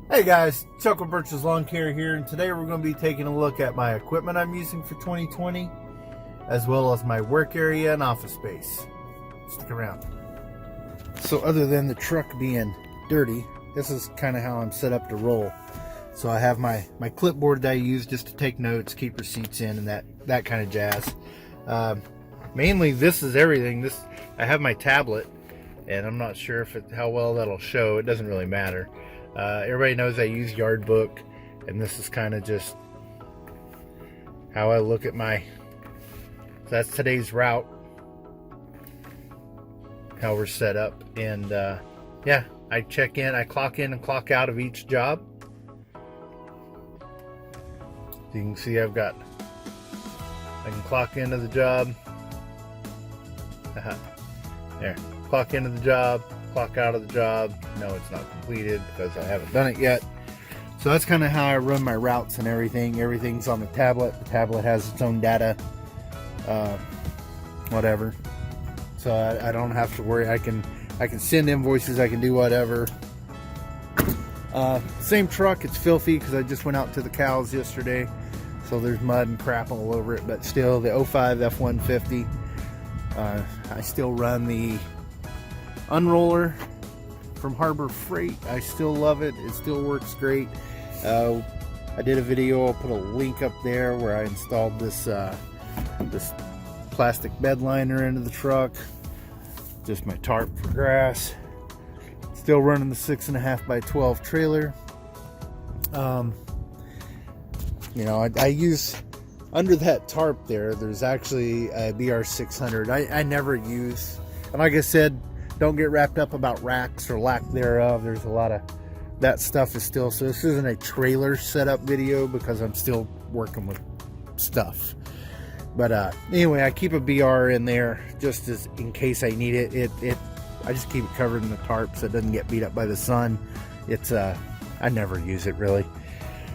Hey guys, Chuck with Birch's Lawn Care here, and today we're going to be taking a look at my equipment I'm using for 2020, as well as my work area and office space. Stick around. So other than the truck being dirty, this is kind of how I'm set up to roll. So I have my clipboard that I use just to take notes, keep receipts in, and that kind of jazz. Mainly this is everything. I have my tablet, and I'm not sure how well that'll show. It doesn't really matter. Everybody knows I use Yard Book, and this is kind of just how I look at that's today's route, how we're set up. And yeah, I check in, I clock in and clock out of each job. So you can see I can clock into the job. There, clock into the job, clock out of the job. No, it's not completed because I haven't done it yet. So that's kind of how I run my routes and everything. Everything's on the tablet. The tablet has its own data, whatever. So I don't have to worry. I can send invoices. I can do whatever. Same truck. It's filthy because I just went out to the cows yesterday, so there's mud and crap all over it. But still, the 05 F150. I still run the unroller from Harbor Freight. I still love it. It still works great. I did a video. I'll put a link up there where I installed this plastic bed liner into the truck. Just my tarp for grass. Still running the 6.5 by 12 trailer. You know, I use under that tarp there. There's actually a BR600. I never use, and like I said, don't get wrapped up about racks or lack thereof. There's a lot of that stuff is still, so this isn't a trailer setup video because I'm still working with stuff. But anyway, I keep a BR in there just as in case I need it. I just keep it covered in the tarp so it doesn't get beat up by the sun. It's I never use it really.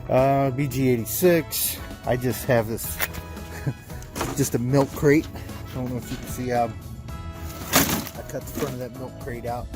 BG86. I just have this just a milk crate. I don't know if you can see how I cut the front of that milk crate out,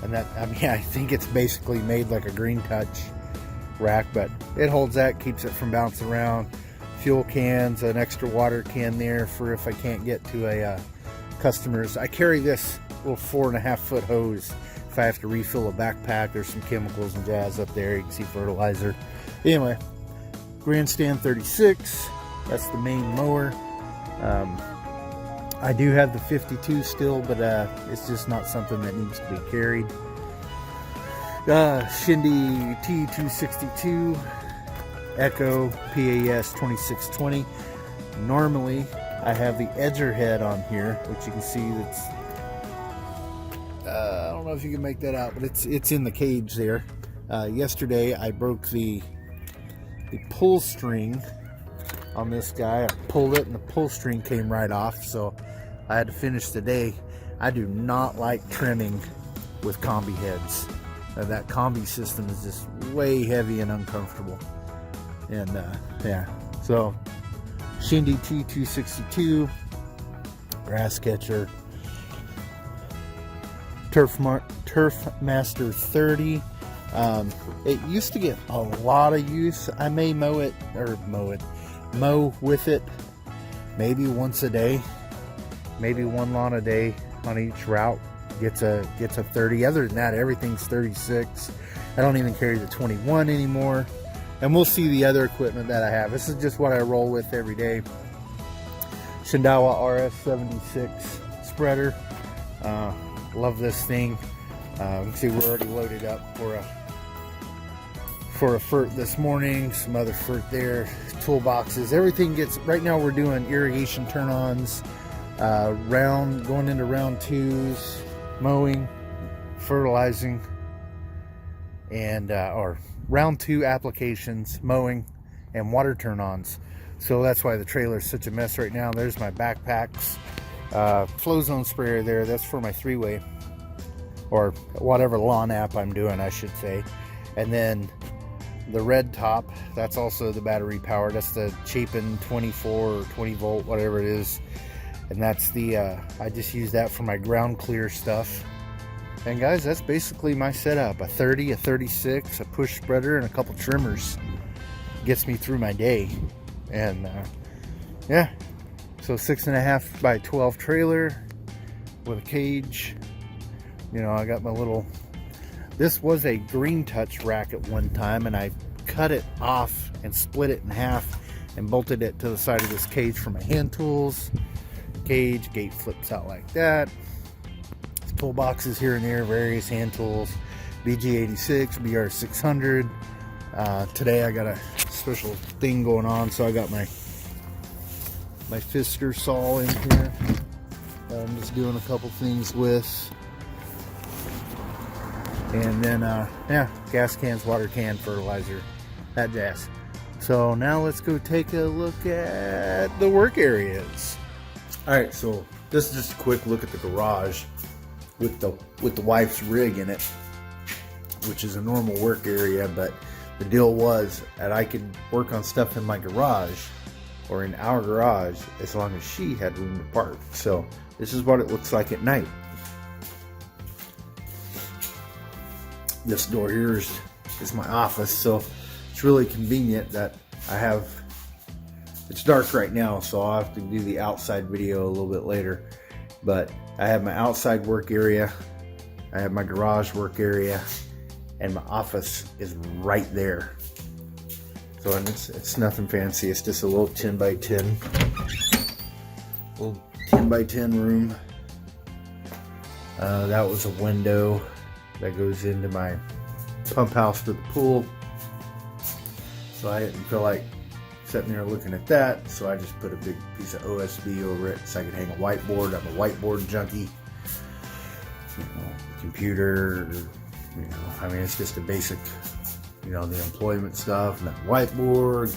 and that, I mean, I think it's basically made like a green touch rack, but it holds that, keeps it from bouncing around. Fuel cans, an extra water can there for if I can't get to a customer's. I carry this little 4.5 foot hose if I have to refill a backpack. There's some chemicals and jazz up there. You can see fertilizer. Anyway, Grandstand 36. That's the main mower. I do have the 52 still, but it's just not something that needs to be carried. Shindiawa T262 Echo PAS 2620. Normally I have the edger head on here, which you can see that's I don't know if you can make that out, but it's in the cage there. Yesterday I broke the pull string on this guy. I pulled it and the pull string came right off, so I had to finish the day. I do not like trimming with combi heads. That Kombi-System is just way heavy and uncomfortable. And yeah, so Shindiawa T262 grass catcher, Turfmaster 30. It used to get a lot of use. I may mow with it maybe once a day, maybe one lawn a day on each route. Gets a 30. Other than that, everything's 36. I don't even carry the 21 anymore. And we'll see the other equipment that I have. This is just what I roll with every day. Shindiawa RS76 spreader. Love this thing. You can see we're already loaded up for a fert this morning. Some other fert there. Toolboxes. Everything gets. Right now we're doing irrigation turn-ons. Going into round 2s. Mowing, fertilizing, and or round 2 applications, mowing, and water turn-ons. So that's why the trailer is such a mess right now. There's my backpacks, flow zone sprayer there. That's for my 3-way or whatever lawn app I'm doing, I should say. And then the red top, that's also the battery powered. That's the Chapin 24 or 20 volt, whatever it is. And that's the I just use that for my ground clear stuff. And guys, that's basically my setup. A 30, a 36, a push spreader, and a couple trimmers. Gets me through my day. And yeah, so 6.5 by 12 trailer with a cage. You know, I got my little, this was a green touch rack at one time, and I cut it off and split it in half and bolted it to the side of this cage for my hand tools. Cage, gate flips out like that. Toolboxes here and there, various hand tools. BG86, BR600. Today I got a special thing going on, so I got my Fister saw in here that I'm just doing a couple things with. And then, yeah, gas cans, water can, fertilizer, that jazz. So now let's go take a look at the work areas. All right, so this is just a quick look at the garage with the wife's rig in it, which is a normal work area. But the deal was that I could work on stuff in my garage or in our garage as long as she had room to park. So this is what it looks like at night. This door here is my office, so it's really convenient that I have, it's dark right now, so I'll have to do the outside video a little bit later. But I have my outside work area, I have my garage work area, and my office is right there. So and it's nothing fancy, it's just a little 10 by 10 room. That was a window that goes into my pump house to the pool. So I didn't feel like sitting there looking at that, so I just put a big piece of OSB over it so I could hang a whiteboard. I'm a whiteboard junkie. You know, computer, you know, I mean, it's just a basic, you know, the employment stuff, and that whiteboard,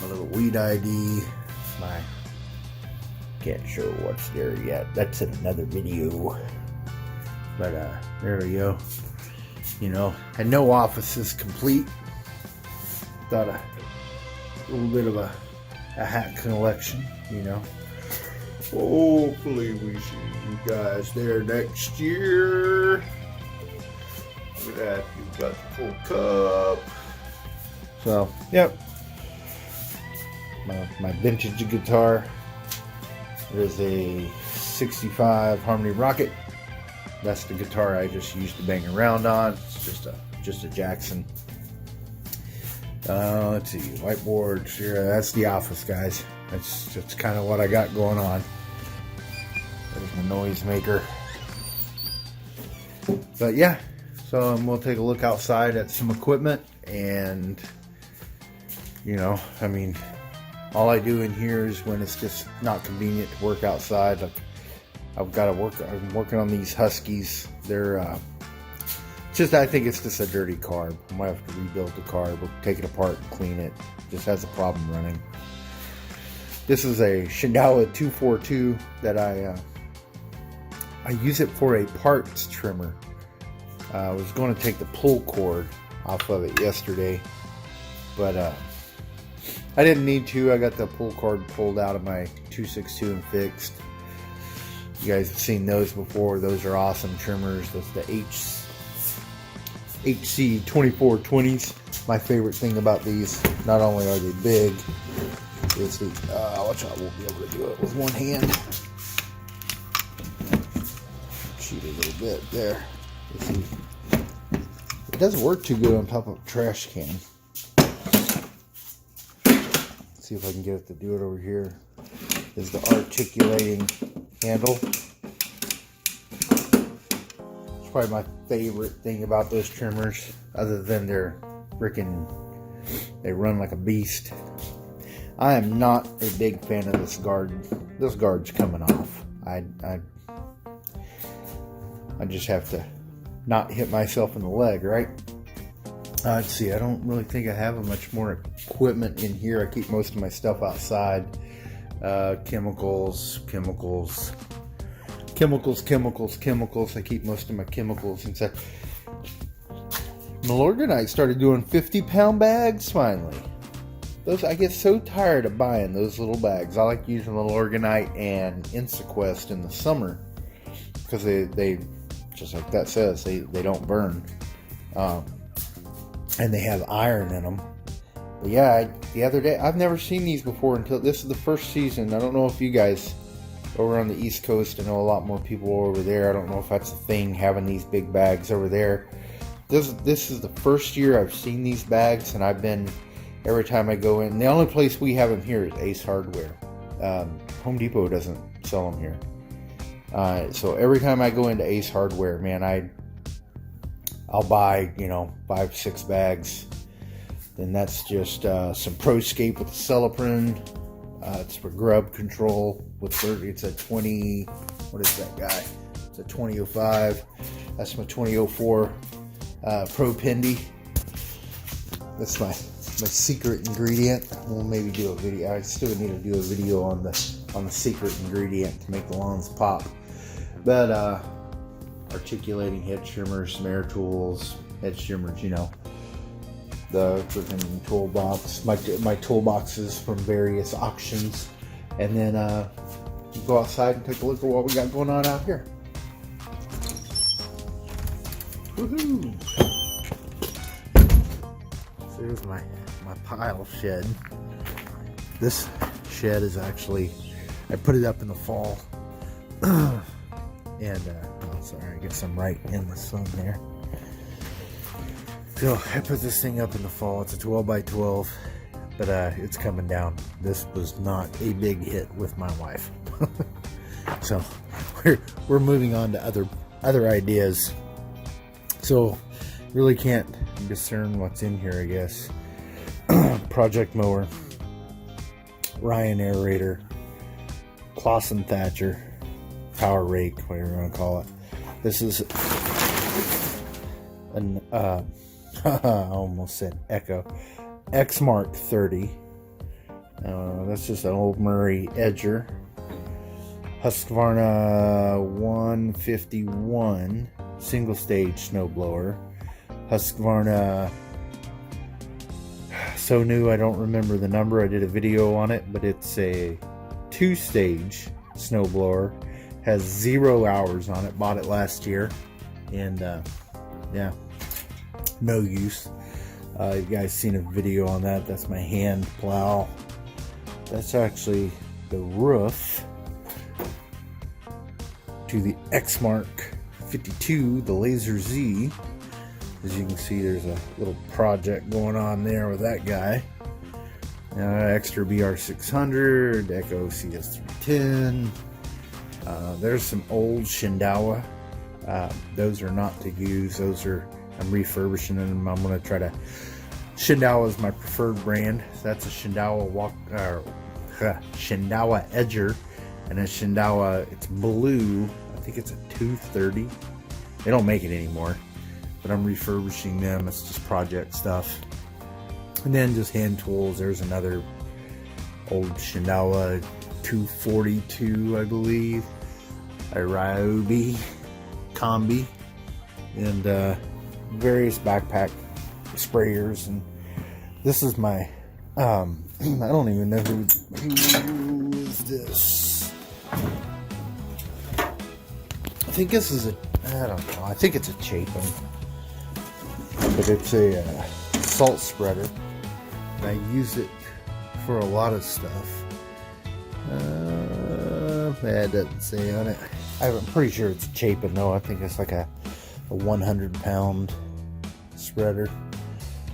my little weed ID, my, can't show what's there yet. That's in another video. But there we go. You know, and no office is complete. Thought a little bit of a hat collection, you know. Hopefully we see you guys there next year. Look at that, you've got the full cup. So, yep. My vintage guitar. There's a 65 Harmony Rocket. That's the guitar I just used to bang around on. It's just a Jackson. Let's see, whiteboard. Sure, that's the office, guys. That's kind of what I got going on. There's my noise maker. But yeah, so we'll take a look outside at some equipment, and you know, I mean, all I do in here is when it's just not convenient to work outside. Like, I'm working on these Huskies. They're I think it's just a dirty carb. I might have to rebuild the carb or take it apart and clean it. Just has a problem running. This is a Shindiawa 242 that I use it for a parts trimmer. I was going to take the pull cord off of it yesterday, but I didn't need to. I got the pull cord pulled out of my 262 and fixed. You guys have seen those before. Those are awesome trimmers. That's the HC 2420s. My favorite thing about these, not only are they big, is the, watch out, I won't be able to do it with one hand. Shoot a little bit there. Let's see. It doesn't work too good on top of a trash can. Let's see if I can get it to do it over here. Is the articulating handle. It's probably my favorite thing about those trimmers, other than they're freaking, they run like a beast. I am not a big fan of this guard. This guard's coming off. I just have to not hit myself in the leg, right? Let's see, I don't really think I have much more equipment in here. I keep most of my stuff outside. Chemicals. I keep most of my chemicals inside. Milorganite started doing 50-pound bags finally. Those, I get so tired of buying those little bags. I like using Milorganite and Instaquest in the summer because they just like that says, they don't burn, and they have iron in them. But yeah, the other day, I've never seen these before until this is the first season. I don't know if you guys over on the East Coast, I know a lot more people over there. I don't know if that's a thing, having these big bags over there. This is the first year I've seen these bags, and I've been, every time I go in, the only place we have them here is Ace Hardware. Home Depot doesn't sell them here. So every time I go into Ace Hardware, man, I'll buy, 5-6 bags. Then that's just some ProScape with the Celiprin. It's for grub control with 30. It's a 20. What is that guy? It's a 2005. That's my 2004 Pro Pendy. That's my secret ingredient. We'll maybe do a video. I still need to do a video on the secret ingredient to make the lawns pop. But articulating head trimmers, snare tools, head trimmers, the freaking toolbox, my toolboxes from various auctions, and then go outside and take a look at what we got going on out here. Woohoo! So here's my pile shed. This shed is actually, I put it up in the fall, and oh, sorry, I guess I'm right in the sun there. So I put this thing up in the fall. It's a 12 by 12, but it's coming down. This was not a big hit with my wife. So we're moving on to other ideas. So really can't discern what's in here, I guess. Project mower, Ryan aerator, Clausen Thatcher, power rake, whatever you want to call it. This is an I almost said Echo. Exmark 30. That's just an old Murray Edger. Husqvarna 151 single stage snowblower. Husqvarna, so new I don't remember the number. I did a video on it, but it's a 2-stage snowblower. Has 0 hours on it. Bought it last year, and yeah. No use. You guys seen a video on that. That's my hand plow. That's actually the roof to the Exmark 52, the Lazer Z. As you can see, there's a little project going on there with that guy. Extra BR600, Echo CS310. There's some old Shindiawa. Those are not to use. Those are, I'm refurbishing them. I'm going to try to, Shindiawa is my preferred brand. So that's a Shindiawa Shindiawa Edger, and a Shindiawa, it's blue. I think it's a 230. They don't make it anymore, but I'm refurbishing them. It's just project stuff. And then just hand tools. There's another old Shindiawa 242, I believe. A Ryobi Kombi, and various backpack sprayers. And this is my I don't even know who is this. I think this is a, I don't know, I think it's a Chapin, but it's a salt spreader, and I use it for a lot of stuff. It doesn't say on it. I'm pretty sure it's a Chapin though. I think it's like a 100-pound spreader.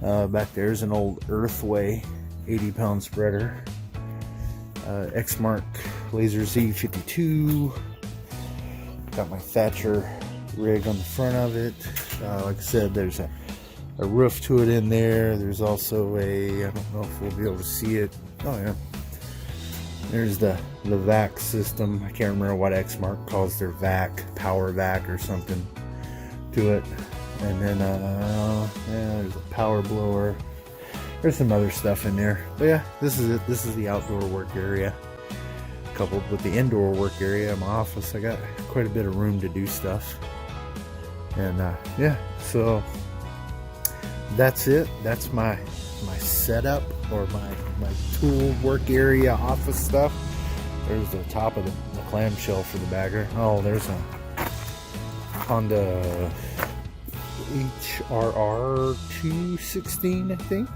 Back there's an old Earthway 80-pound spreader. Exmark Lazer Z 52. Got my Thatcher rig on the front of it. Like I said, there's a roof to it in there. There's also a, I don't know if we'll be able to see it. Oh yeah. There's the vac system. I can't remember what Exmark calls their vac, power vac or something to it. And then yeah, there's a power blower. There's some other stuff in there. But yeah, this is it. This is the outdoor work area, coupled with the indoor work area in my office. I got quite a bit of room to do stuff. And yeah, so that's it. That's my setup, or my tool work area office stuff. There's the top of the clamshell for the bagger. Oh, there's a Honda HRR 216, I think.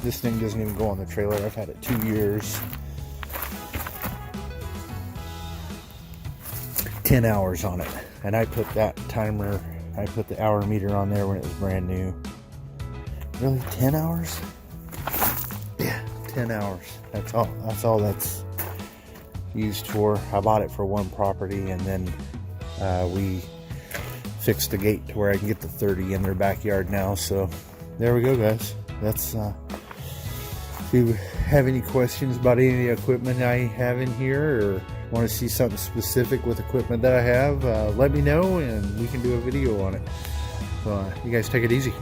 This thing doesn't even go on the trailer. I've had it 2 years. 10 hours on it. And I put that timer, I put the hour meter on there when it was brand new. Really, 10 hours? Yeah, 10 hours. That's all that's used for. I bought it for one property, and then we fixed the gate to where I can get the 30 in their backyard now. So there we go, guys. That's if you have any questions about any of the equipment I have in here, or want to see something specific with equipment that I have, let me know and we can do a video on it. So you guys take it easy.